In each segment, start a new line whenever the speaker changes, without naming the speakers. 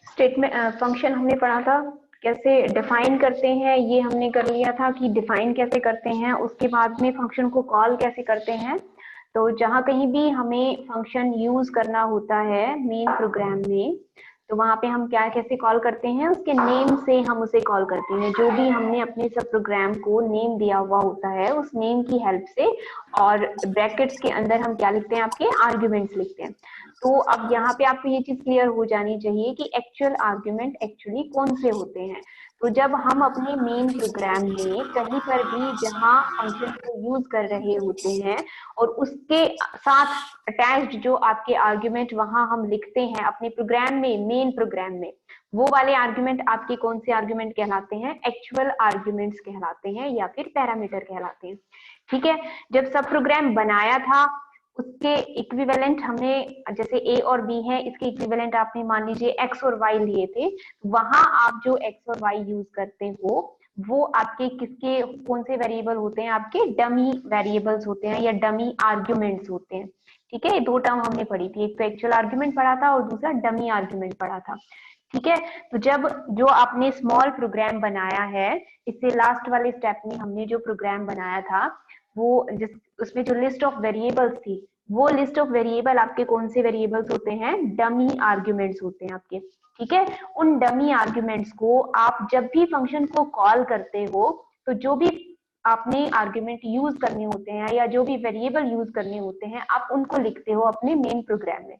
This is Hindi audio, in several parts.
स्टेटमेंट फंक्शन हमने पढ़ा था कैसे डिफाइन करते हैं, ये हमने कर लिया था कि डिफाइन कैसे करते हैं। उसके बाद में फंक्शन को कॉल कैसे करते हैं। तो जहां कहीं भी हमें फंक्शन यूज करना होता है मेन प्रोग्राम में, तो वहां पे हम क्या कैसे कॉल करते हैं, उसके नेम से हम उसे कॉल करते हैं। जो भी हमने अपने सब प्रोग्राम को नेम दिया हुआ होता है उस नेम की हेल्प से, और ब्रैकेट्स के अंदर हम क्या लिखते हैं, आपके आर्ग्यूमेंट्स लिखते हैं। तो अब यहाँ पे आपको ये चीज क्लियर हो जानी चाहिए कि एक्चुअल आर्ग्यूमेंट एक्चुअली कौन से होते हैं। तो जब हम अपने मेन प्रोग्राम में कहीं पर भी जहां फंक्शन को यूज कर रहे होते हैं और उसके साथ अटैच्ड जो आपके आर्ग्यूमेंट वहां हम लिखते हैं अपने प्रोग्राम में, मेन प्रोग्राम में, वो वाले आर्ग्यूमेंट आपके कौन से आर्ग्यूमेंट कहलाते हैं, एक्चुअल आर्ग्यूमेंट्स कहलाते हैं या फिर पैरामीटर कहलाते हैं। ठीक है, जब सब प्रोग्राम बनाया था उसके इक्विवेलेंट हमने, जैसे ए और बी है, इसके इक्विवेलेंट आपने मान लीजिए एक्स और वाई लिए थे, वहां आप जो एक्स और वाई यूज करते हो वो आपके किसके कौन से वेरिएबल होते हैं, आपके डमी वेरिएबल्स होते हैं या डमी आर्ग्यूमेंट्स होते हैं। ठीक है, दो टर्म हमने पढ़ी थी, एक तो एक्चुअल आर्ग्यूमेंट पढ़ा था और दूसरा डमी आर्ग्यूमेंट पढ़ा था। ठीक है, तो जब जो आपने स्मॉल प्रोग्राम बनाया है, इससे लास्ट वाले स्टेप में हमने जो प्रोग्राम बनाया था वो जिस उसमें जो लिस्ट ऑफ वेरिएबल्स थी, वो लिस्ट ऑफ वेरिएबल आपके कौन से वेरिएबल्स होते हैं, डमी आर्ग्यूमेंट्स होते हैं आपके। ठीक है, उन डमी आर्ग्यूमेंट्स को आप जब भी फंक्शन को कॉल करते हो, तो जो भी आपने आर्ग्यूमेंट यूज करने होते हैं या जो भी वेरिएबल यूज करने होते हैं, आप उनको लिखते हो अपने मेन प्रोग्राम में।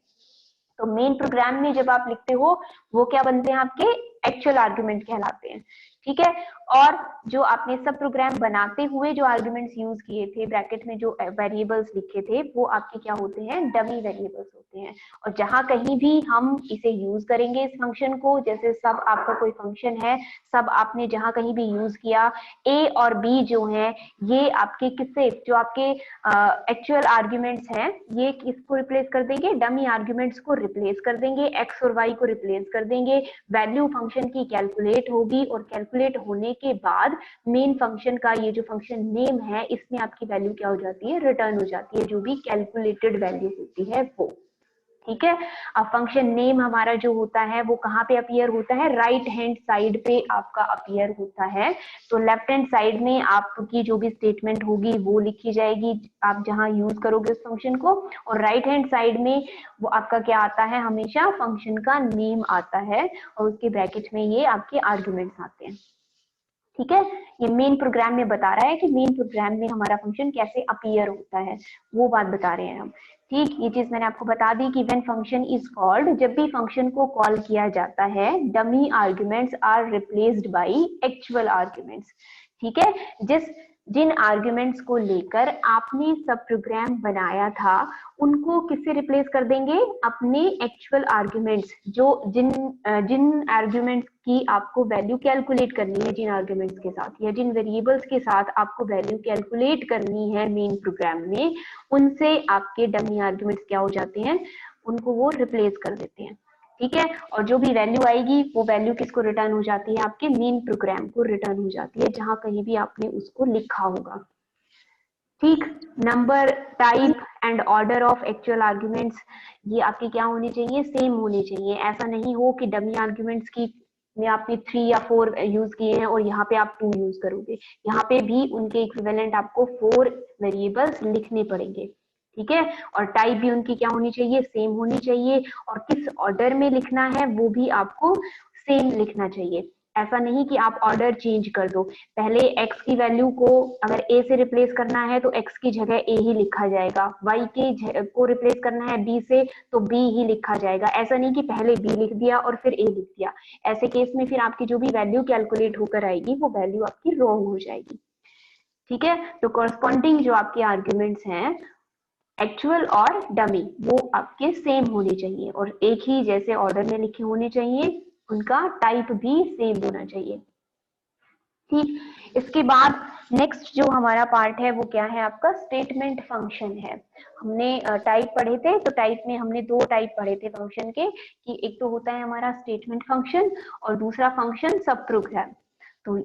तो मेन प्रोग्राम में जब आप लिखते हो वो क्या बनते हैं, आपके एक्चुअल आर्ग्यूमेंट कहलाते हैं। ठीक है, और जो आपने सब प्रोग्राम बनाते हुए जो आर्ग्यूमेंट्स यूज किए थे, ब्रैकेट में जो वेरिएबल्स लिखे थे, वो आपके क्या होते हैं, डमी वेरिएबल्स होते हैं। और जहां कहीं भी हम इसे यूज करेंगे इस फंक्शन को, जैसे सब आपका कोई फंक्शन है, सब आपने जहां कहीं भी यूज किया, ए और बी जो है ये आपके किससे, जो आपके एक्चुअल आर्ग्यूमेंट्स हैं, ये किसको रिप्लेस कर देंगे, डमी आर्ग्यूमेंट्स को रिप्लेस कर देंगे, एक्स और वाई को रिप्लेस कर देंगे। वैल्यू फंक्शन की कैलकुलेट होगी और कैलकुलेट होने के बाद मेन फंक्शन का ये जो फंक्शन नेम है, इसमें आपकी वैल्यू क्या हो जाती है, रिटर्न हो जाती है, जो भी कैलकुलेटेड वैल्यू होती है वो। ठीक है, अब फंक्शन नेम हमारा जो होता है वो कहाँ पे अपीयर होता है, राइट हैंड साइड पे आपका अपीयर होता है। तो लेफ्ट हैंड साइड में आपकी जो भी स्टेटमेंट होगी वो लिखी जाएगी आप जहां यूज करोगे उस फंक्शन को, और राइट हैंड साइड में वो आपका क्या आता है, हमेशा फंक्शन का नेम आता है, और उसके ब्रैकेट में ये आपके आर्ग्यूमेंट्स आते हैं। ठीक है, ये मेन प्रोग्राम में बता रहा है कि मेन प्रोग्राम में हमारा फंक्शन कैसे अपीयर होता है, वो बात बता रहे हैं हम। ठीक, ये चीज मैंने आपको बता दी कि व्हेन फंक्शन इज कॉल्ड, जब भी फंक्शन को कॉल किया जाता है, dummy arguments are replaced by actual arguments. ठीक है, जिन आर्ग्यूमेंट्स को लेकर आपने सब प्रोग्राम बनाया था उनको किससे रिप्लेस कर देंगे, अपने एक्चुअल आर्ग्यूमेंट्स, जो जिन आर्ग्यूमेंट्स की आपको वैल्यू कैलकुलेट करनी है, जिन आर्ग्यूमेंट्स के साथ या जिन वेरिएबल्स के साथ आपको वैल्यू कैलकुलेट करनी है मेन प्रोग्राम में, उनसे आपके डमी आर्ग्यूमेंट्स क्या हो जाते हैं, उनको वो रिप्लेस कर देते हैं। ठीक है, और जो भी वैल्यू आएगी वो वैल्यू किसको रिटर्न हो जाती है, आपके मेन प्रोग्राम को रिटर्न हो जाती है, जहां कहीं भी आपने उसको लिखा होगा। ठीक, number, type and order of actual arguments, ये आपके क्या होने चाहिए, सेम होने चाहिए। ऐसा नहीं हो कि डमी आर्ग्यूमेंट्स की में आपने 3 या 4 यूज किए हैं और यहाँ पे आप 2 यूज करोगे, यहाँ पे भी उनके इक्विवेलेंट आपको 4 वेरिएबल्स लिखने पड़ेंगे। ठीक है, और टाइप भी उनकी क्या होनी चाहिए, सेम होनी चाहिए, और किस ऑर्डर में लिखना है वो भी आपको सेम लिखना चाहिए। ऐसा नहीं कि आप ऑर्डर चेंज कर दो, पहले x की वैल्यू को अगर a से रिप्लेस करना है तो x की जगह a ही लिखा जाएगा, y के को रिप्लेस करना है b से तो b ही लिखा जाएगा। ऐसा नहीं कि पहले b लिख दिया और फिर a लिख दिया, ऐसे केस में फिर आपकी जो भी वैल्यू कैलकुलेट होकर आएगी वो वैल्यू आपकी रॉन्ग हो जाएगी। ठीक है, तो कॉरस्पॉन्डिंग जो आपके आर्ग्यूमेंट्स हैं एक्चुअल और डमी, वो आपके सेम होने चाहिए और एक ही जैसे ऑर्डर में लिखे होने चाहिए, उनका टाइप भी सेम होना चाहिए। ठीक, इसके बाद नेक्स्ट जो हमारा पार्ट है वो क्या है आपका स्टेटमेंट फंक्शन है। हमने टाइप पढ़े थे, तो टाइप में हमने दो टाइप पढ़े थे फंक्शन के, कि एक तो होता है हमारा स्टेटमेंट फंक्शन और दूसरा फंक्शन सब प्रोग्राम। तो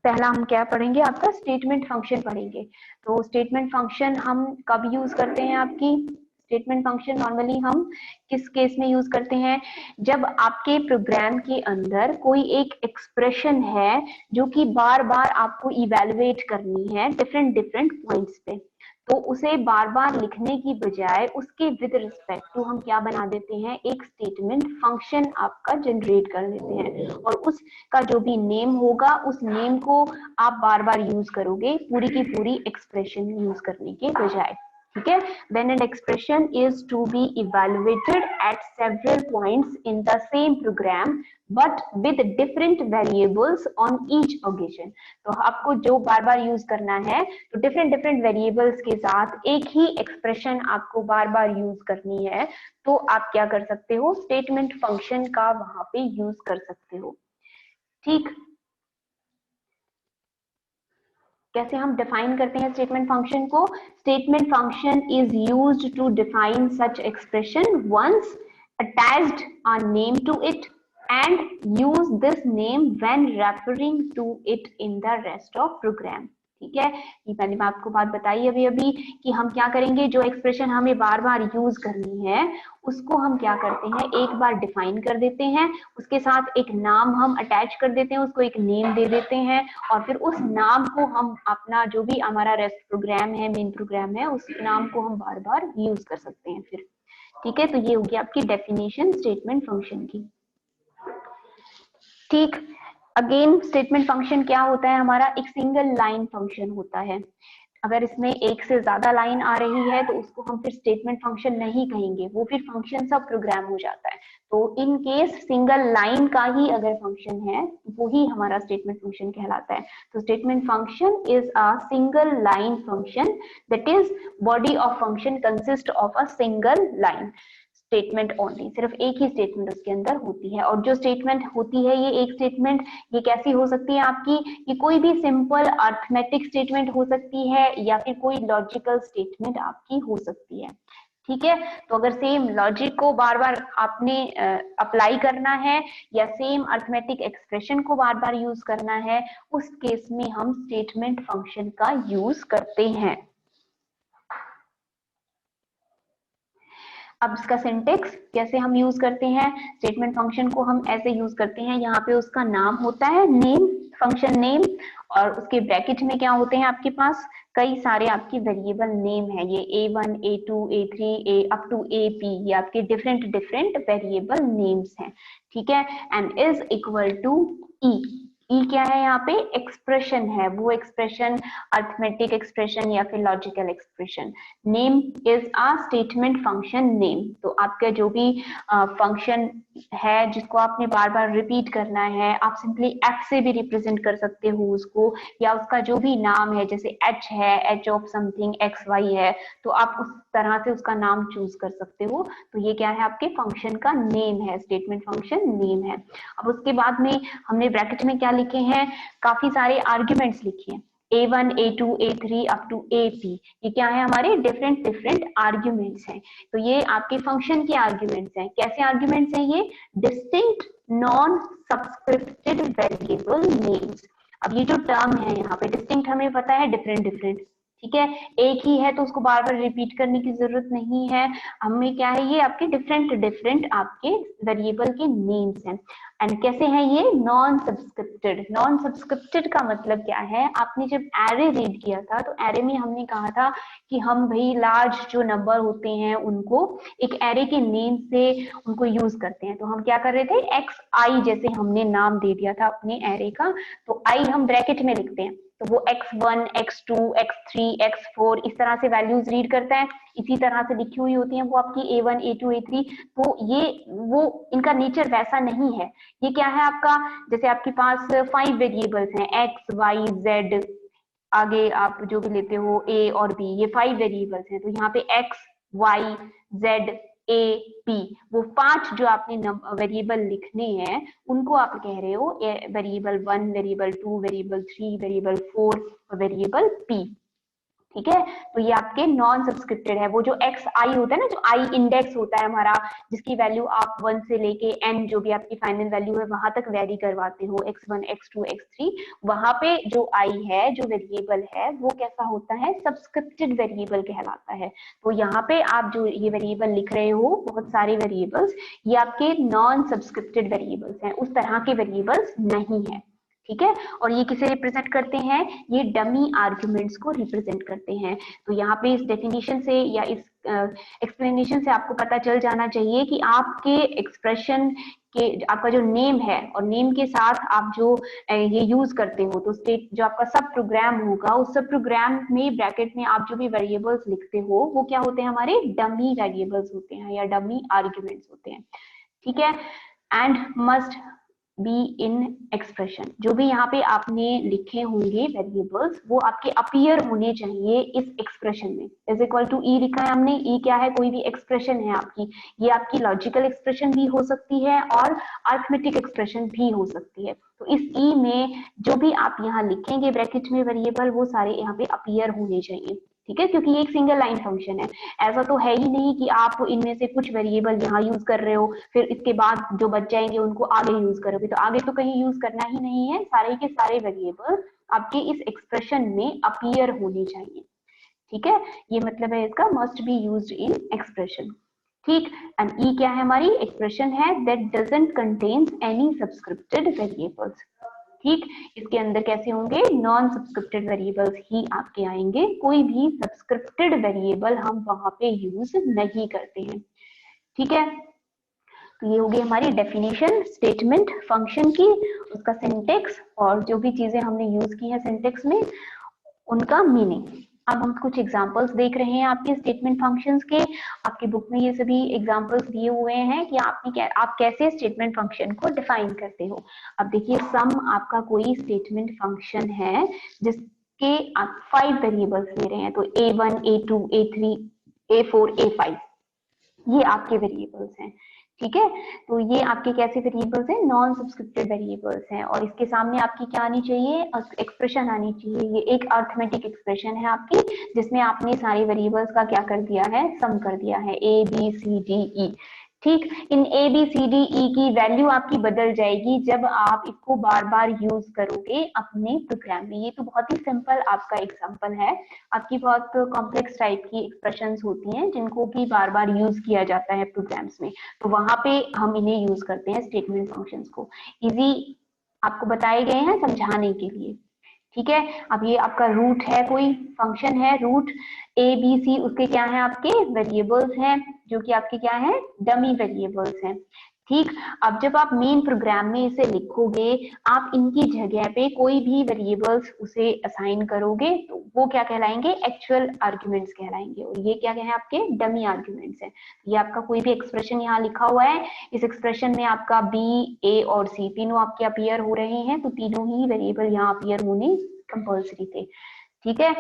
पहला हम क्या पढ़ेंगे, आपका स्टेटमेंट फंक्शन पढ़ेंगे। तो स्टेटमेंट फंक्शन हम कब यूज करते हैं, आपकी स्टेटमेंट फंक्शन नॉर्मली हम किस केस में यूज करते हैं, जब आपके प्रोग्राम के अंदर कोई एक एक्सप्रेशन है जो कि बार बार आपको इवेलुएट करनी है डिफरेंट डिफरेंट पॉइंट्स पे, तो उसे बार बार लिखने की बजाय उसके विद रिस्पेक्ट टू हम क्या बना देते हैं, एक स्टेटमेंट फंक्शन आपका जनरेट कर देते हैं, और उसका जो भी नेम होगा उस नेम को आप बार बार यूज करोगे पूरी की पूरी एक्सप्रेशन यूज करने के बजाय। ठीक है, when an expression is to be evaluated at several points in the same program but with different variables on each occasion। तो आपको जो बार बार यूज करना है, तो डिफरेंट डिफरेंट वेरिएबल्स के साथ एक ही एक्सप्रेशन आपको बार बार यूज करनी है, तो आप क्या कर सकते हो, स्टेटमेंट फंक्शन का वहां पे यूज कर सकते हो। ठीक, कैसे हम डिफाइन करते हैं स्टेटमेंट फंक्शन को, statement function is used to define such expression once attached a name to it and use this name when referring to it in the rest of program। ठीक है, ये मैंने आपको बात बताई अभी अभी कि हम क्या करेंगे, जो एक्सप्रेशन हमें बार बार यूज करनी है उसको हम क्या करते हैं, एक बार डिफाइन कर देते हैं, उसके साथ एक नाम हम अटैच कर देते हैं, उसको एक नेम दे देते हैं, और फिर उस नाम को हम अपना जो भी हमारा रेस्ट प्रोग्राम है, मेन प्रोग्राम है, उस नाम को हम बार बार यूज कर सकते हैं फिर। ठीक है, तो ये होगी आपकी डेफिनेशन स्टेटमेंट फंक्शन की। ठीक, अगेन स्टेटमेंट फंक्शन क्या होता है हमारा, एक सिंगल लाइन फंक्शन होता है। अगर इसमें एक से ज्यादा लाइन आ रही है तो उसको हम फिर स्टेटमेंट फंक्शन नहीं कहेंगे, वो फिर फंक्शन सब प्रोग्राम हो जाता है। तो इन केस सिंगल लाइन का ही अगर फंक्शन है वो ही हमारा स्टेटमेंट फंक्शन कहलाता है। तो statement function is a single line function, that is body of function consist of a single line statement only, सिर्फ एक ही स्टेटमेंट उसके अंदर होती है। और जो स्टेटमेंट होती है ये एक स्टेटमेंट, ये कैसी हो सकती है आपकी, ये कोई भी सिंपल अर्थमेटिक स्टेटमेंट हो सकती है या फिर कोई लॉजिकल स्टेटमेंट आपकी हो सकती है। ठीक है, तो अगर सेम लॉजिक को बार बार आपने अप्लाई करना है या सेम अर्थमेटिक एक्सप्रेशन को बार बार यूज करना है, उस केस में हम स्टेटमेंट फंक्शन का यूज करते हैं। अब इसका सिंटेक्स कैसे हम यूज करते हैं, स्टेटमेंट फंक्शन को हम ऐसे यूज करते हैं, यहाँ पे उसका नाम होता है नेम, फंक्शन नेम, और उसके ब्रैकेट में क्या होते हैं आपके पास, कई सारे आपके वेरिएबल नेम है, ये A1 A2 A3 A up to AP, ये आपके डिफरेंट डिफरेंट वेरिएबल नेम्स हैं। ठीक है, एंड इज इक्वल टू ई, ई क्या है यहाँ पे, एक्सप्रेशन है, वो एक्सप्रेशन अर्थमेटिक एक्सप्रेशन या फिर logical expression. Name is a statement function name, तो आपका जो भी फंक्शन है जिसको आपने बार बार रिपीट करना है, आप सिंपली एफ से भी रिप्रेजेंट कर सकते हो उसको, या उसका जो भी नाम है, जैसे एच है, H of something X Y है, तो आप उस तरह से उसका नाम चूज कर सकते हो। तो ये क्या है, आपके फंक्शन का नेम है, स्टेटमेंट फंक्शन नेम है। अब उसके बाद में हमने ब्रैकेट में क्या लिखे हैं, काफी सारे आर्ग्यूमेंट्स लिखे हैं, A1 A2 A3 up to AP, ये क्या है, हमारे डिफरेंट डिफरेंट आर्ग्यूमेंट्स हैं। तो ये आपके फंक्शन के आर्ग्यूमेंट्स हैं। कैसे आर्ग्यूमेंट्स हैं ये, डिस्टिंक्ट नॉन सब्सक्रिप्टेड वेरिएबल नेम्स। अब ये जो टर्म है यहाँ पे, डिस्टिंक्ट हमें पता है डिफरेंट डिफरेंट, ठीक है, एक ही है तो उसको बार बार रिपीट करने की जरूरत नहीं है, हमें क्या है, ये आपके डिफरेंट डिफरेंट आपके वेरिएबल के नेम्स हैं। एंड कैसे हैं ये, नॉन सब्सक्रिप्टेड। नॉन सब्सक्रिप्टेड का मतलब क्या है, आपने जब एरे रीड किया था तो एरे में हमने कहा था कि हम भाई लार्ज जो नंबर होते हैं उनको एक एरे के नेम से उनको यूज करते हैं। तो हम क्या कर रहे थे, एक्स आई जैसे हमने नाम दे दिया था अपने एरे का, तो आई हम ब्रैकेट में लिखते हैं, तो वो x1 x2 x3 x4 इस तरह से वैल्यूज रीड करता है, इसी तरह से लिखी हुई होती हैं वो आपकी A1 A2 A3। तो ये वो इनका नेचर वैसा नहीं है, ये क्या है आपका, जैसे आपके पास 5 वेरिएबल्स हैं x y z, आगे आप जो भी लेते हो a और b, ये 5 वेरिएबल्स हैं, तो यहाँ पे x y z A, B, वो 5 जो आपने वेरिएबल लिखने हैं उनको आप कह रहे हो वेरिएबल 1, वेरिएबल 2, वेरिएबल 3, वेरिएबल 4 और वेरिएबल P। ठीक है, तो ये आपके नॉन सब्सक्रिप्टेड है। वो जो एक्स आई होता है ना, जो आई इंडेक्स होता है हमारा, जिसकी वैल्यू आप 1 से लेके n जो भी आपकी फाइनल वैल्यू है वहां तक वेरी करवाते हो, x1, x2, x3, वहां पे जो आई है, जो वेरिएबल है, वो कैसा होता है, सब्सक्रिप्टेड वेरिएबल कहलाता है। तो यहाँ पे आप जो ये वेरिएबल लिख रहे हो, बहुत सारे वेरिएबल्स, ये आपके नॉन सब्सक्रिप्टेड वेरिएबल्स हैं, उस तरह के वेरिएबल्स नहीं है। ठीक है, और ये किसे रिप्रेजेंट करते हैं, ये डमी आर्ग्यूमेंट्स को रिप्रेजेंट करते हैं। तो यहाँ पे इस डेफिनेशन से या इस एक्सप्लेनेशन से आपको पता चल जाना चाहिए कि आपके एक्सप्रेशन के आपका जो नेम है और नेम के साथ आप जो ये यूज करते हो, तो स्टेट जो आपका सब प्रोग्राम होगा, उस सब प्रोग्राम में ब्रैकेट में आप जो भी वेरिएबल्स लिखते हो वो क्या होते हैं, हमारे डमी वेरिएबल्स होते हैं या डमी आर्ग्यूमेंट्स होते हैं। ठीक है, and must be in expression, जो भी यहाँ पे आपने लिखे होंगे वेरिएबल्स वो आपके अपीयर होने चाहिए इस एक्सप्रेशन में। इज इक्वल टू ई लिखा है हमने, ई क्या है, कोई भी एक्सप्रेशन है आपकी, ये आपकी लॉजिकल एक्सप्रेशन भी हो सकती है और अरिथमेटिक एक्सप्रेशन भी हो सकती है। तो इस ई में जो भी आप यहाँ लिखेंगे ब्रैकेट में वेरिएबल, वो सारे यहाँ पे अपीयर होने चाहिए। ठीक है, क्योंकि ये एक सिंगल लाइन फंक्शन है, ऐसा तो है ही नहीं कि आप इनमें से कुछ वेरिएबल यहाँ यूज कर रहे हो फिर इसके बाद जो बच जाएंगे उनको आगे यूज करोगे, तो आगे तो कहीं यूज करना ही नहीं है, सारे के सारे वेरिएबल आपके इस एक्सप्रेशन में अपीयर होने चाहिए। ठीक है, ये मतलब है इसका, must be used in expression. ठीक, एंड ई क्या है, हमारी एक्सप्रेशन है that doesn't contains any subscripted variables. ठीक, इसके अंदर कैसे होंगे, नॉन सब्सक्रिप्टेड वेरिएबल्स ही आपके आएंगे, कोई भी सब्सक्रिप्टेड वेरिएबल हम वहां पे यूज नहीं करते हैं। ठीक है, तो ये होगी हमारी डेफिनेशन स्टेटमेंट फंक्शन की, उसका सिंटेक्स और जो भी चीजें हमने यूज की है सिंटेक्स में उनका मीनिंग। अब हम कुछ एग्जांपल्स देख रहे हैं आपके स्टेटमेंट फंक्शंस के। आपकी बुक में ये सभी एग्जांपल्स दिए हुए हैं कि आप कैसे स्टेटमेंट फंक्शन को डिफाइन करते हो। अब देखिए, सम आपका कोई स्टेटमेंट फंक्शन है जिसके आप 5 वेरिएबल्स ले रहे हैं, तो a1, a2, a3, a4, a5 ये आपके वेरिएबल्स हैं। ठीक है, तो ये आपके कैसे वेरिएबल्स हैं, नॉन सब्सक्रिप्टेड वेरिएबल्स हैं, और इसके सामने आपकी क्या आनी चाहिए, एक्सप्रेशन आनी चाहिए। ये एक अरिथमेटिक एक्सप्रेशन है आपकी, जिसमें आपने सारे वेरिएबल्स का क्या कर दिया है, सम कर दिया है, A B C D E. ठीक, इन A B C D E की वैल्यू आपकी बदल जाएगी जब आप इसको बार बार यूज करोगे अपने प्रोग्राम में। ये तो बहुत ही सिंपल आपका एग्जांपल है, आपकी बहुत कॉम्प्लेक्स टाइप की एक्सप्रेशंस होती हैं जिनको भी बार बार यूज किया जाता है प्रोग्राम्स में, तो वहां पे हम इन्हें यूज करते हैं स्टेटमेंट फंक्शंस को। इजी आपको बताए गए हैं समझाने के लिए। ठीक है, अब ये आपका रूट है, कोई फंक्शन है रूट ए बी सी, उसके क्या है, आपके वेरिएबल्स हैं जो कि आपके क्या है, डमी वेरिएबल्स हैं। ठीक, अब जब आप मेन प्रोग्राम में इसे लिखोगे, आप इनकी जगह पे कोई भी वेरिएबल्स उसे असाइन करोगे तो वो क्या कहलाएंगे, एक्चुअल आर्ग्यूमेंट्स कहलाएंगे, और ये क्या है, आपके डमी आर्ग्यूमेंट्स हैं। ये आपका कोई भी एक्सप्रेशन यहाँ लिखा हुआ है, इस एक्सप्रेशन में आपका बी, ए और सी तीनों आपके अपीयर हो रहे हैं, तो तीनों ही वेरिएबल यहाँ अपीयर होने कंपल्सरी थे। ठीक है,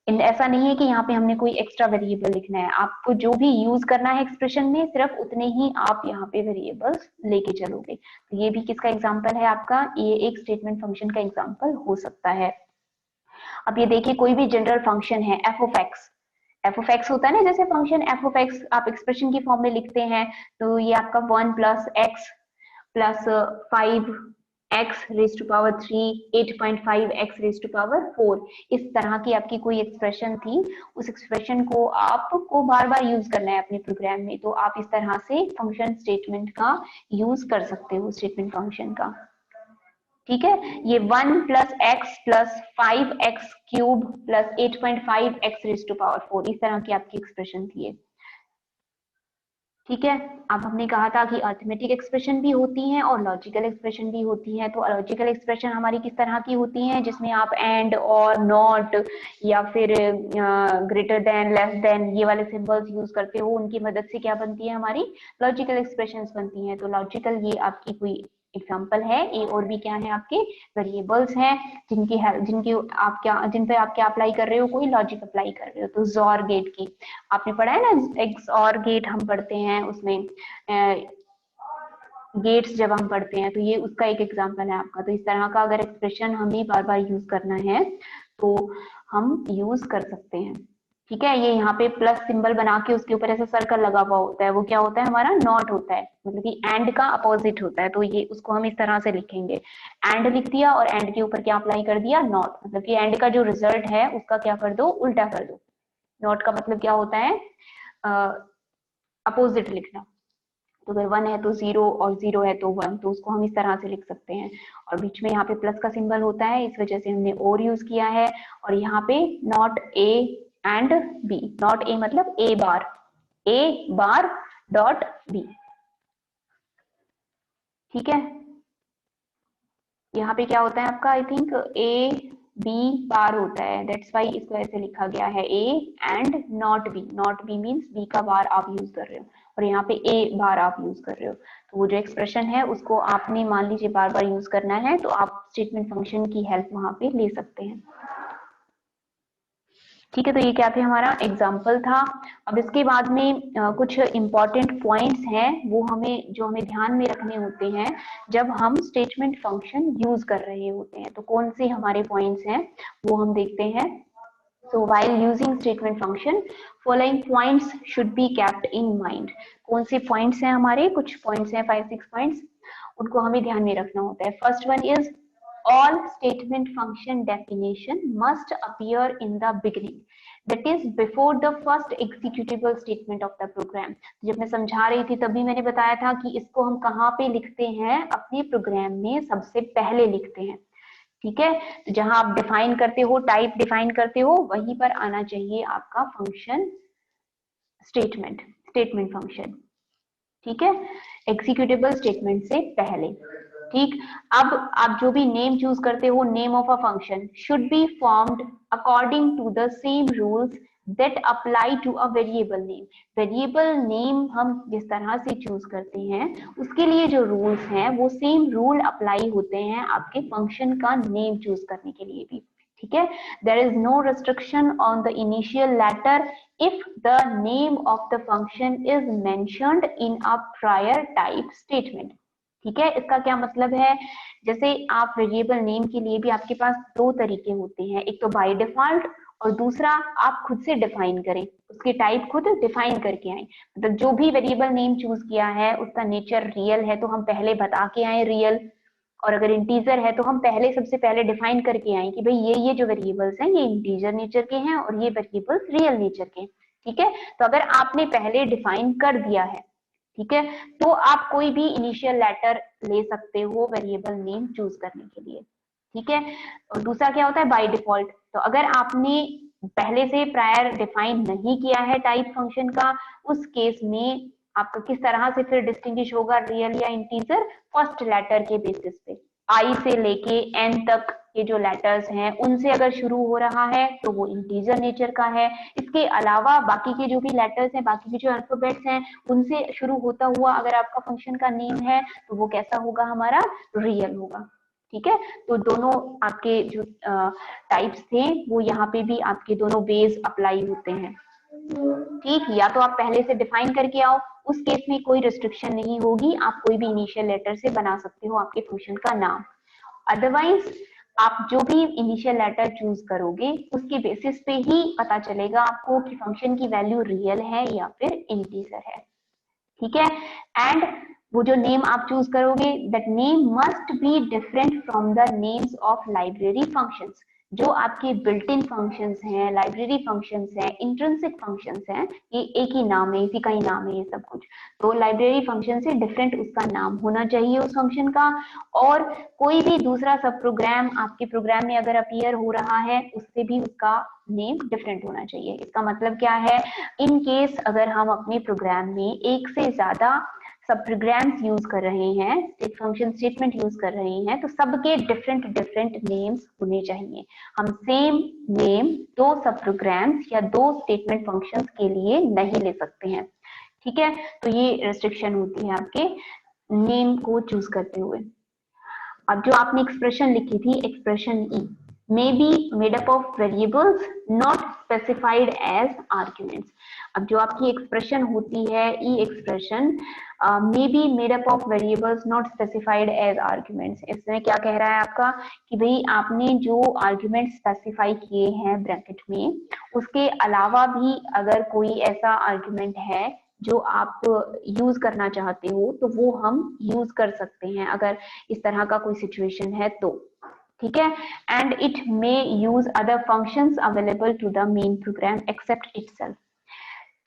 ऐसा नहीं है कि यहाँ पे हमने कोई एक्स्ट्रा वेरिएबल लिखना है, आपको जो भी यूज करना है एक्सप्रेशन में सिर्फ उतने ही आप यहाँ पे वेरिएबल्स लेके चलोगे। तो ये भी किसका एग्जांपल है, आपका ये एक स्टेटमेंट फंक्शन का एग्जांपल हो सकता है। अब ये देखिए, कोई भी जनरल फंक्शन है F of X, F of X होता है ना जैसे फंक्शन एफ ऑफ एक्स आप एक्सप्रेशन की फॉर्म में लिखते हैं, तो ये आपका 1 plus X plus 5 X raise to power 3, 8.5 X raise to power 4, इस तरह की आपकी कोई एक्सप्रेशन थी, उस एक्सप्रेशन को आपको बार बार यूज करना है अपने प्रोग्राम में, तो आप इस तरह से फंक्शन स्टेटमेंट का यूज कर सकते हो, स्टेटमेंट फंक्शन का। ठीक है, ये 1 plus X plus 5 X cube plus 8.5 X raise to power 4, इस तरह की आपकी एक्सप्रेशन थी। ठीक है, अब हमने कहा था कि अरिथमेटिक एक्सप्रेशन भी होती हैं और लॉजिकल एक्सप्रेशन भी होती है। तो लॉजिकल एक्सप्रेशन हमारी किस तरह की होती हैं, जिसमें आप एंड और नॉट या फिर ग्रेटर देन, लेस देन, ये वाले सिंबल्स यूज करते हो, उनकी मदद से क्या बनती है, हमारी लॉजिकल एक्सप्रेशंस बनती हैं। तो लॉजिकल ये आपकी कोई एग्जाम्पल है ए और बी क्या है आपके वेरिएबल्स हैं जिन पे आप क्या अप्लाई कर रहे हो, कोई लॉजिक अप्लाई कर रहे हो। तो जोर गेट की आपने पढ़ा है ना, एक्स और गेट हम पढ़ते हैं उसमें गेट्स जब हम पढ़ते हैं, तो ये उसका एक एग्जाम्पल है आपका। तो इस तरह का अगर एक्सप्रेशन हमें बार बार यूज करना है तो हम यूज कर सकते हैं। ठीक है, ये यहाँ पे प्लस सिंबल बना के उसके ऊपर ऐसा सर्कल लगा हुआ होता है, वो क्या होता है हमारा नॉट होता है, मतलब कि एंड का अपोजिट होता है। तो ये उसको हम इस तरह से लिखेंगे, एंड लिख दिया और एंड के ऊपर क्या अप्लाई कर दिया, नॉट, मतलब कि एंड का जो रिजल्ट है उसका क्या कर दो, उल्टा कर दो। नॉट का मतलब क्या होता है, अपोजिट लिखना। तो अगर 1 है तो 0 और 0 है तो 1, तो उसको हम इस तरह से लिख सकते हैं। और बीच में यहाँ पे प्लस का सिंबल होता है, इस वजह से हमने और यूज किया है। और यहाँ पे not A and B, not A मतलब ए बार डॉट बी। ठीक है, यहाँ पे क्या होता है आपका, I think A B bar होता है, दैट्स वाई इसको ऐसे लिखा गया है A and not B. Not B means B का बार आप यूज कर रहे हो और यहाँ पे ए बार आप यूज कर रहे हो। तो वो जो एक्सप्रेशन है उसको आपने मान लीजिए बार बार यूज करना है, तो आप स्टेटमेंट फंक्शन की हेल्प वहां पे ले सकते हैं। ठीक है, तो ये क्या थे, हमारा एग्जाम्पल था। अब इसके बाद में कुछ इंपॉर्टेंट पॉइंट्स हैं, वो हमें ध्यान में रखने होते हैं जब हम स्टेटमेंट फंक्शन यूज कर रहे होते हैं। तो कौन से हमारे पॉइंट्स हैं वो हम देखते हैं। So while using statement function, following points should be kept in mind. कौन से पॉइंट्स हैं हमारे, कुछ पॉइंट्स हैं 5-6 पॉइंट्स, उनको हमें ध्यान में रखना होता है। First one is all statement function definition must appear in the beginning, that is before the first executable statement of the program. जब मैं समझा रही थी तभी मैंने बताया था कि इसको हम कहाँ पे लिखते हैं, अपने प्रोग्राम में सबसे पहले लिखते हैं। ठीक है, तो जहां आप डिफाइन करते हो, टाइप डिफाइन करते हो, वहीं पर आना चाहिए आपका फंक्शन स्टेटमेंट फंक्शन। ठीक है, एग्जीक्यूटेबल स्टेटमेंट से पहले। ठीक, अब आप जो भी नेम चूज करते हो, name of a function should be formed according to the same rules that apply to a variable name. Variable name हम जिस तरह से चूज करते हैं उसके लिए जो रूल्स हैं वो सेम रूल अप्लाई होते हैं आपके फंक्शन का नेम चूज करने के लिए भी। ठीक है, there is no restriction on the initial letter if the name of the function is mentioned in a prior type statement। ठीक है, इसका क्या मतलब है, जैसे आप वेरिएबल नेम के लिए भी आपके पास दो तरीके होते हैं, एक तो बाय डिफॉल्ट और दूसरा आप खुद से डिफाइन करें, उसके टाइप खुद डिफाइन करके आए। मतलब जो भी वेरिएबल नेम चूज किया है उसका नेचर रियल है तो हम पहले बता के आए रियल, और अगर इंटीजर है तो हम पहले सबसे पहले डिफाइन करके आए कि भाई ये जो वेरिएबल्स हैं ये इंटीजर नेचर के हैं और ये वेरिएबल्स रियल नेचर के हैं। ठीक है, तो अगर आपने पहले डिफाइन कर दिया है, ठीक है, तो आप कोई भी इनिशियल लेटर ले सकते हो वेरिएबल नेम चूज करने के लिए। ठीक है, और दूसरा क्या होता है बाय डिफॉल्ट। तो अगर आपने पहले से प्रायर डिफाइन नहीं किया है टाइप फंक्शन का, उस केस में आपका किस तरह से फिर डिस्टिंग्विश होगा रियल या इंटीजर, फर्स्ट लेटर के बेसिस पे। आई से लेके एन तक के जो लेटर्स हैं उनसे अगर शुरू हो रहा है तो वो इंटीजर नेचर का है। इसके अलावा बाकी के जो भी लेटर्स हैं, बाकी के जो अल्फाबेट्स हैं, उनसे शुरू होता हुआ अगर आपका फंक्शन का नेम है तो वो कैसा होगा, हमारा रियल होगा। ठीक है, तो दोनों आपके जो टाइप्स थे वो यहाँ पे भी आपके दोनों बेस अप्लाई होते हैं। ठीक, या तो आप पहले से डिफाइन करके आओ, उस केस में कोई रिस्ट्रिक्शन नहीं होगी, आप कोई भी इनिशियल लेटर से बना सकते हो आपके फंक्शन का नाम। अदरवाइज आप जो भी इनिशियल लेटर चूज करोगे उसके बेसिस पे ही पता चलेगा आपको कि फंक्शन की वैल्यू रियल है या फिर इंटीजर है। ठीक है, एंड वो जो नेम आप चूज करोगे that name must be different from the names of library functions. जो आपके बिल्ट इन फंक्शंस हैं, लाइब्रेरी फंक्शंस हैं, इंट्रिंसिक फंक्शंस हैं, ये एक ही नाम है, इसी का ही नाम है ये सब कुछ। तो लाइब्रेरी फंक्शन से डिफरेंट उसका नाम होना चाहिए उस फंक्शन का, और कोई भी दूसरा सब प्रोग्राम आपके प्रोग्राम में अगर अपीयर हो रहा है उससे भी उसका नेम डिफरेंट होना चाहिए। इसका मतलब क्या है, इन केस अगर हम अपने प्रोग्राम में एक से ज्यादा सब प्रोग्राम्स यूज कर रहे हैं, एक फंक्शन स्टेटमेंट यूज कर रहे हैं, तो सबके डिफरेंट डिफरेंट नेम्स होने चाहिए। हम सेम नेम दो सब प्रोग्राम्स या दो स्टेटमेंट फंक्शंस के लिए नहीं ले सकते हैं। ठीक है, तो ये रेस्ट्रिक्शन होती है आपके नेम को चूज करते हुए। अब जो आपने एक्सप्रेशन लिखी थी, expression E may be made up of variables not specified as arguments. अब जो आपकी एक्सप्रेशन होती है ई expression may be made up of variables not specified as arguments. इसमें क्या कह रहा है आपका कि भाई आपने जो आर्ग्यूमेंट स्पेसिफाई किए हैं ब्रैकेट में, उसके अलावा भी अगर कोई ऐसा आर्ग्यूमेंट है जो आप यूज करना चाहते हो तो वो हम यूज कर सकते हैं अगर इस तरह का कोई सिचुएशन है तो, ठीक है। And it may use other functions available to the main program except itself.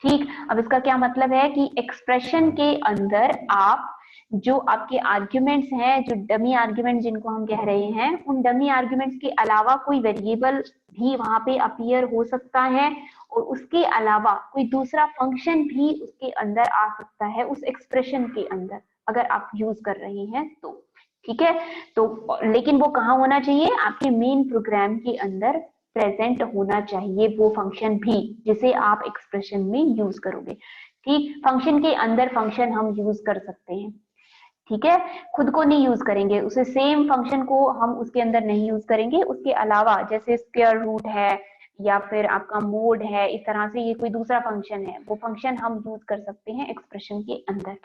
ठीक, अब इसका क्या मतलब है कि एक्सप्रेशन के अंदर आप जो आपके आर्ग्यूमेंट्स हैं, जो डमी आर्ग्यूमेंट जिनको हम कह रहे हैं, उन डमी आर्ग्यूमेंट्स के अलावा कोई वेरिएबल भी वहां पे अपीयर हो सकता है और उसके अलावा कोई दूसरा फंक्शन भी उसके अंदर आ सकता है उस एक्सप्रेशन के अंदर अगर आप यूज कर रहे हैं तो, ठीक है। तो लेकिन वो कहाँ होना चाहिए, आपके मेन प्रोग्राम के अंदर प्रेजेंट होना चाहिए वो फंक्शन भी जिसे आप एक्सप्रेशन में यूज करोगे। ठीक, फंक्शन के अंदर फंक्शन हम यूज कर सकते हैं, ठीक है, खुद को नहीं यूज करेंगे, उसे सेम फंक्शन को हम उसके अंदर नहीं यूज करेंगे, उसके अलावा जैसे स्क्वायर रूट है या फिर आपका मोड है, इस तरह से ये कोई दूसरा फंक्शन है, वो फंक्शन हम यूज कर सकते हैं एक्सप्रेशन के अंदर।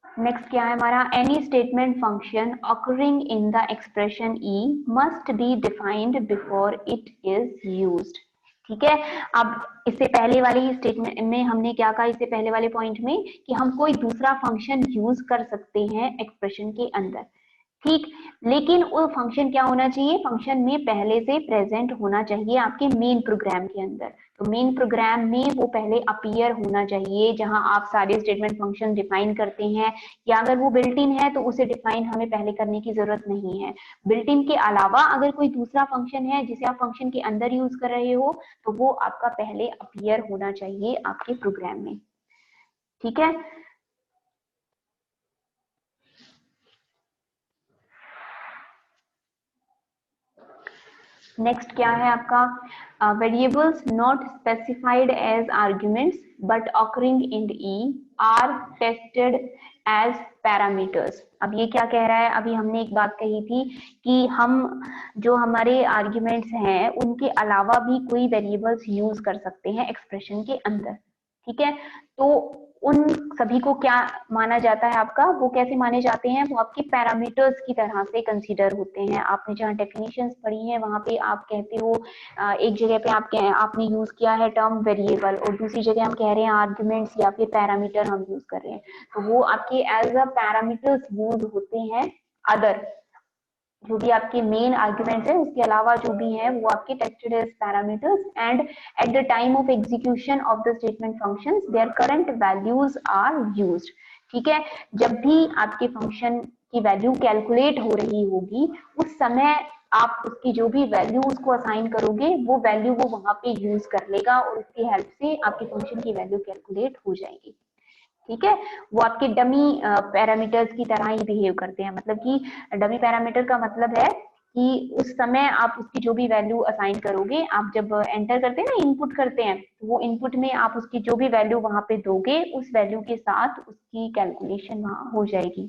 नेक्स्ट क्या है हमारा, any statement function occurring in the expression E must be defined before it is used. ठीक है, अब इससे पहले वाली स्टेटमेंट में हमने क्या कहा, इससे पहले वाले पॉइंट में कि हम कोई दूसरा फंक्शन यूज कर सकते हैं एक्सप्रेशन के अंदर, ठीक, लेकिन वो फंक्शन क्या होना चाहिए, फंक्शन में पहले से प्रेजेंट होना चाहिए आपके मेन प्रोग्राम के अंदर। तो मेन प्रोग्राम में वो पहले अपीयर होना चाहिए जहां आप सारे स्टेटमेंट फंक्शन डिफाइन करते हैं, या अगर वो बिल्ट इन है तो उसे डिफाइन हमें पहले करने की जरूरत नहीं है। बिल्ट इन के अलावा अगर कोई दूसरा फंक्शन है जिसे आप फंक्शन के अंदर यूज कर रहे हो तो वो आपका पहले अपीयर होना चाहिए आपके प्रोग्राम में, ठीक है। नेक्स्ट क्या है आपका, variables not specified as arguments but occurring in E are tested as parameters. अब ये क्या कह रहा है, अभी हमने एक बात कही थी कि हम जो हमारे आर्ग्यूमेंट्स हैं उनके अलावा भी कोई वेरिएबल्स यूज कर सकते हैं एक्सप्रेशन के अंदर, ठीक है। तो उन सभी को क्या माना जाता है आपका, वो कैसे माने जाते हैं, वो आपके पैरामीटर्स की तरह से कंसीडर होते हैं। आपने जहाँ डेफिनेशंस पढ़ी हैं वहां पे आप कहते हो, एक जगह पे आपने यूज किया है टर्म वेरिएबल और दूसरी जगह हम कह रहे हैं आर्ग्यूमेंट्स या फिर पैरामीटर हम यूज कर रहे हैं, तो वो आपके एज अ पैरामीटर्स यूज होते हैं। अदर जो भी आपके मेन आर्ग्यूमेंट्स है उसके अलावा जो भी है वो आपके tested as parameters and at the time of execution of the statement functions their current values are used. ठीक है, जब भी आपके फंक्शन की वैल्यू कैलकुलेट हो रही होगी उस समय आप उसकी जो भी वैल्यू उसको असाइन करोगे वो वैल्यू वो वहां पे यूज कर लेगा और उसकी हेल्प से आपके फंक्शन की वैल्यू कैलकुलेट हो जाएगी, ठीक है। वो आपके डमी पैरामीटर्स की तरह ही बिहेव करते हैं, मतलब कि डमी पैरामीटर का मतलब है कि उस समय आप उसकी जो भी वैल्यू असाइन करोगे, आप जब एंटर करते हैं ना, इनपुट करते हैं, तो वो इनपुट में आप उसकी जो भी वैल्यू वहां पे दोगे उस वैल्यू के साथ उसकी कैलकुलेशन वहां हो जाएगी,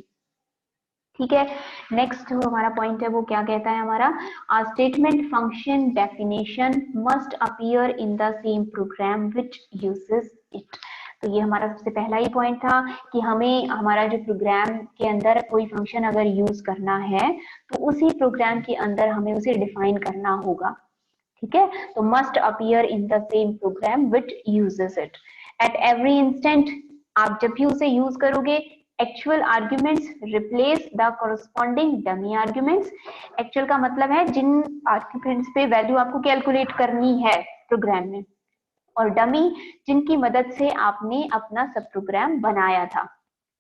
ठीक है। नेक्स्ट जो हमारा पॉइंट है वो क्या कहता है हमारा, statement function definition must appear in the same programme which uses it. तो ये हमारा सबसे पहला ही पॉइंट था कि हमें हमारा जो प्रोग्राम के अंदर कोई फंक्शन अगर यूज करना है तो उसी प्रोग्राम के अंदर हमें उसे डिफाइन करना होगा, ठीक है। तो must appear in the same programme which uses it at every instant. आप जब भी उसे यूज करोगे, actual arguments replace the corresponding dummy arguments. Actual का मतलब है जिन आर्ग्यूमेंट्स पे वैल्यू आपको कैलकुलेट करनी है प्रोग्राम में, और डमी जिनकी मदद से आपने अपना सब प्रोग्राम बनाया था,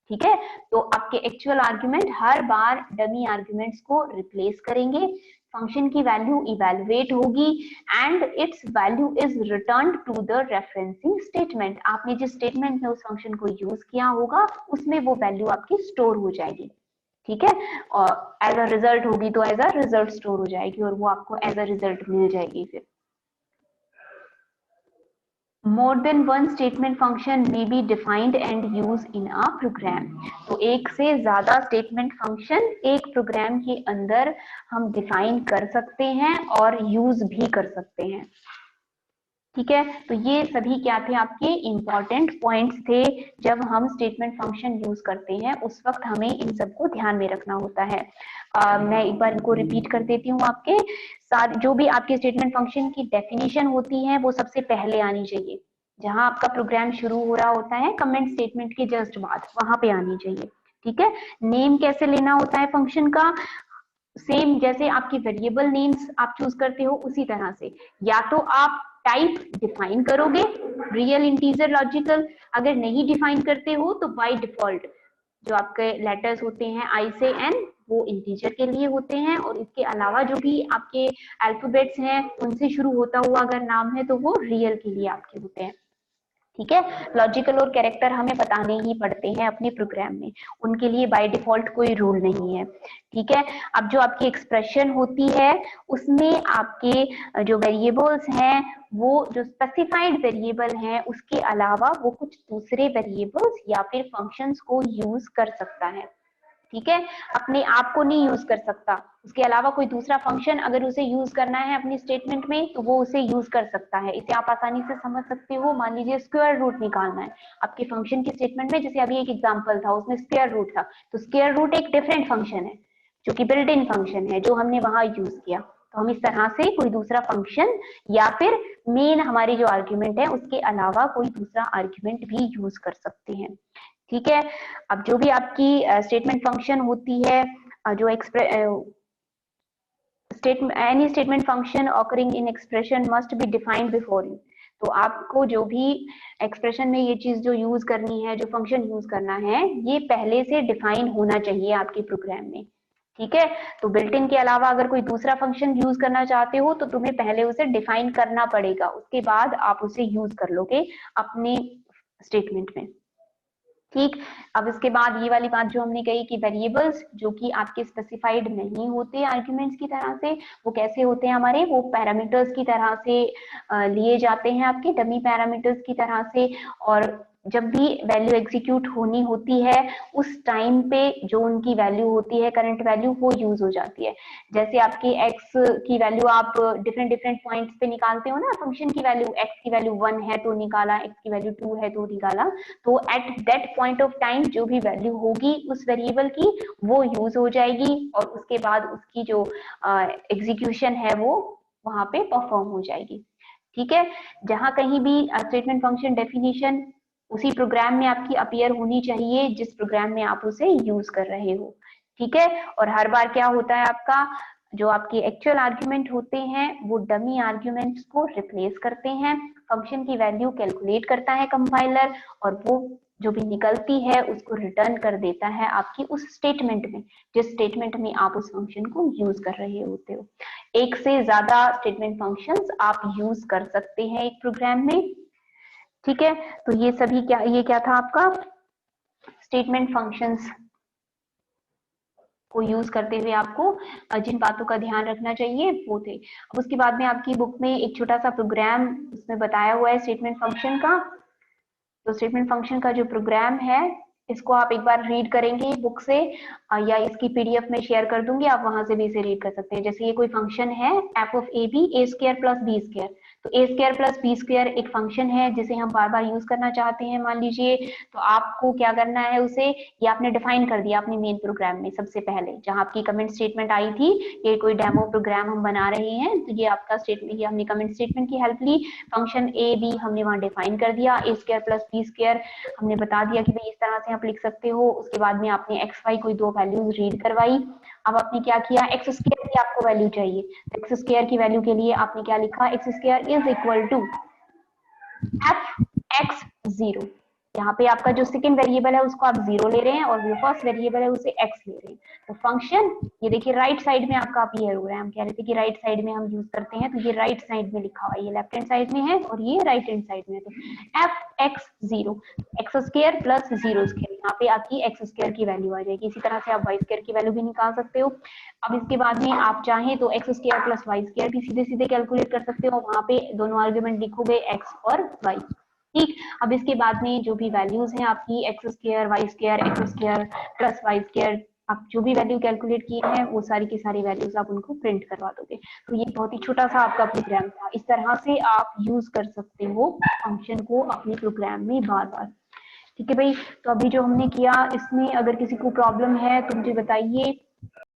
ठीक है। तो आपके एक्चुअल आर्ग्यूमेंट हर बार डमी आर्ग्यूमेंट्स को रिप्लेस करेंगे, फंक्शन की वैल्यू इवेलुएट होगी and its value is return to the referencing statement. आपने जिस स्टेटमेंट में उस फंक्शन को यूज किया होगा उसमें वो वैल्यू आपकी स्टोर हो जाएगी, ठीक है। और एज अ रिजल्ट होगी तो एज अ रिजल्ट स्टोर हो जाएगी और वो आपको एज अ रिजल्ट मिल जाएगी फिर। More than one statement function may be defined and used in a program. तो एक से ज्यादा स्टेटमेंट फंक्शन एक प्रोग्राम के अंदर हम डिफाइन कर सकते हैं और यूज भी कर सकते हैं। ठीक है, तो ये सभी क्या थे, आपके इंपॉर्टेंट पॉइंट्स थे। जब हम स्टेटमेंट फंक्शन यूज करते हैं उस वक्त हमें इन सबको ध्यान में रखना होता है। मैं एक बार इनको रिपीट कर देती हूँ। आपके साथ जो भी आपके स्टेटमेंट फंक्शन की डेफिनेशन होती है वो सबसे पहले आनी चाहिए। जहां आपका प्रोग्राम शुरू हो रहा होता है कमेंट स्टेटमेंट के जस्ट बाद, वहां पे आनी चाहिए। ठीक है, नेम कैसे लेना होता है फंक्शन का, सेम जैसे आपकी वेरिएबल नेम्स आप चूज करते हो उसी तरह से। या तो आप टाइप डिफाइन करोगे, रियल, इंटीजर, लॉजिकल। अगर नहीं डिफाइन करते हो तो बाय डिफॉल्ट जो आपके लेटर्स होते हैं आई से एन वो इंटीजर के लिए होते हैं, और इसके अलावा जो भी आपके अल्फाबेट्स हैं उनसे शुरू होता हुआ अगर नाम है तो वो रियल के लिए आपके होते हैं। ठीक है, लॉजिकल और कैरेक्टर हमें बताने ही पड़ते हैं अपने प्रोग्राम में, उनके लिए बाय डिफॉल्ट कोई रूल नहीं है। ठीक है, अब जो आपकी एक्सप्रेशन होती है उसमें आपके जो वेरिएबल्स हैं वो जो स्पेसिफाइड वेरिएबल हैं उसके अलावा वो कुछ दूसरे वेरिएबल्स या फिर फंक्शंस को यूज कर सकता है। ठीक है, अपने आप को नहीं यूज कर सकता, उसके अलावा कोई दूसरा फंक्शन अगर उसे यूज करना है अपनी स्टेटमेंट में तो वो उसे यूज कर सकता है। इसे आप आसानी से समझ सकते हो। मान लीजिए स्क्वायर रूट निकालना है आपके फंक्शन की स्टेटमेंट में, जैसे अभी एक एग्जांपल था उसमें स्क्वायर रूट था, तो स्क्वायर रूट एक डिफरेंट फंक्शन है जो कि बिल्ट इन फंक्शन है जो हमने वहां यूज किया। तो हम इस तरह से कोई दूसरा फंक्शन या फिर मेन हमारी जो आर्ग्यूमेंट है उसके अलावा कोई दूसरा आर्ग्यूमेंट भी यूज कर सकते हैं। ठीक है, अब जो भी आपकी स्टेटमेंट फंक्शन होती है जो any statement function occurring in expression must be defined before you। तो आपको जो भी एक्सप्रेशन में ये चीज जो यूज करनी है, जो फंक्शन यूज करना है, ये पहले से डिफाइन होना चाहिए आपके प्रोग्राम में। ठीक है, तो बिल्ट इन के अलावा अगर कोई दूसरा फंक्शन यूज करना चाहते हो तो तुम्हें पहले उसे डिफाइन करना पड़ेगा, उसके बाद आप उसे यूज कर लोगे अपने स्टेटमेंट में। ठीक, अब इसके बाद ये वाली बात जो हमने कही कि वेरिएबल्स जो कि आपके स्पेसिफाइड नहीं होते आर्ग्यूमेंट्स की तरह से, वो कैसे होते हैं हमारे, वो पैरामीटर्स की तरह से लिए जाते हैं, आपके डमी पैरामीटर्स की तरह से। और जब भी वैल्यू एग्जीक्यूट होनी होती है उस टाइम पे जो उनकी वैल्यू होती है, करंट वैल्यू, वो यूज हो जाती है। जैसे आपकी एक्स की वैल्यू आप डिफरेंट डिफरेंट पॉइंट्स पे निकालते हो ना, फंक्शन की वैल्यू, एक्स की वैल्यू 1 है तो निकाला, एक्स की वैल्यू 2 है तो निकाला, तो at that point of time जो भी वैल्यू होगी उस वेरिएबल की वो यूज हो जाएगी, और उसके बाद उसकी जो एग्जीक्यूशन है वो वहां पे परफॉर्म हो जाएगी। ठीक है, जहां कहीं भी स्टेटमेंट फंक्शन डेफिनेशन उसी प्रोग्राम में आपकी अपीयर होनी चाहिए जिस प्रोग्राम में आप उसे यूज कर रहे हो। ठीक है, और हर बार क्या होता है आपका जो आपके एक्चुअल आर्ग्यूमेंट होते हैं वो डमी आर्ग्यूमेंट्स को रिप्लेस करते हैं, फंक्शन की वैल्यू कैलकुलेट करता है कंपाइलर, और वो जो भी निकलती है उसको रिटर्न कर देता है आपकी उस स्टेटमेंट में जिस स्टेटमेंट में आप उस फंक्शन को यूज कर रहे होते हो। एक से ज्यादा स्टेटमेंट फंक्शंस आप यूज कर सकते हैं एक प्रोग्राम में। ठीक है, तो ये सभी क्या, ये क्या था आपका स्टेटमेंट फंक्शंस को यूज करते हुए आपको जिन बातों का ध्यान रखना चाहिए वो थे। अब उसके बाद में आपकी बुक में एक छोटा सा प्रोग्राम उसमें बताया हुआ है स्टेटमेंट फंक्शन का। तो स्टेटमेंट फंक्शन का जो प्रोग्राम है इसको आप एक बार रीड करेंगे बुक से, या इसकी पीडीएफ में शेयर कर दूंगी, आप वहां से भी इसे रीड कर सकते हैं। जैसे ये कोई फंक्शन है F of A B A square plus B square, तो A square plus B square एक फंक्शन है जिसे हम बार बार यूज करना चाहते हैं मान लीजिए, तो आपको क्या करना है उसे, ये आपने डिफाइन कर दिया अपने मेन प्रोग्राम में सबसे पहले जहां आपकी कमेंट स्टेटमेंट आई थी, ये कोई डेमो प्रोग्राम हम बना रहे हैं तो ये आपका स्टेटमेंट, ये हमने कमेंट स्टेटमेंट की हेल्प ली, फंक्शन ए बी हमने वहां डिफाइन कर दिया, A square plus B square हमने बता दिया कि भाई इस तरह से आप लिख सकते हो। उसके बाद में आपने एक्स वाई कोई दो वैल्यूज रीड करवाई। अब आपने क्या किया, एक्स स्क्वायर की आपको वैल्यू चाहिए, एक्स स्क्वायर की वैल्यू के लिए आपने क्या लिखा, X square is equal to F X zero. यहाँ पे आपका जो सेकंड वेरिएबल है उसको आप जीरो ले रहे हैं और जो फर्स्ट वेरिएबल है उसे एक्स ले रहे हैं। तो फंक्शन ये देखिए राइट साइड में आपका अपीयर हो रहा है, हम कह रहे थे कि राइट साइड में हम यूज करते हैं, तो ये राइट साइड में लिखा हुआ है, ये लेफ्ट हैंड साइड में है और ये राइट हैंड साइड में है। तो F X zero, x square plus zero square, यहाँ पे आपकी एक्स स्क्वायर की वैल्यू आ जाएगी। इसी तरह से आप वाई स्क्वायर की वैल्यू भी निकाल सकते हो। अब इसके बाद में आप चाहें तो X square plus Y square भी सीधे सीधे कैलकुलेट कर सकते हो, वहां पे दोनों आर्ग्यूमेंट लिखोगे एक्स और वाई। ठीक, अब इसके बाद में जो भी वैल्यूज हैं आपकी X square Y square X square plus Y square, आप जो भी वैल्यू कैलकुलेट किए हैं वो सारी की सारी वैल्यूज आप उनको प्रिंट करवा दोगे। तो ये बहुत ही छोटा सा आपका प्रोग्राम था। इस तरह से आप यूज कर सकते हो फंक्शन को अपने प्रोग्राम में बार बार। ठीक है भाई, तो अभी जो हमने किया इसमें अगर किसी को प्रॉब्लम है तो मुझे बताइए।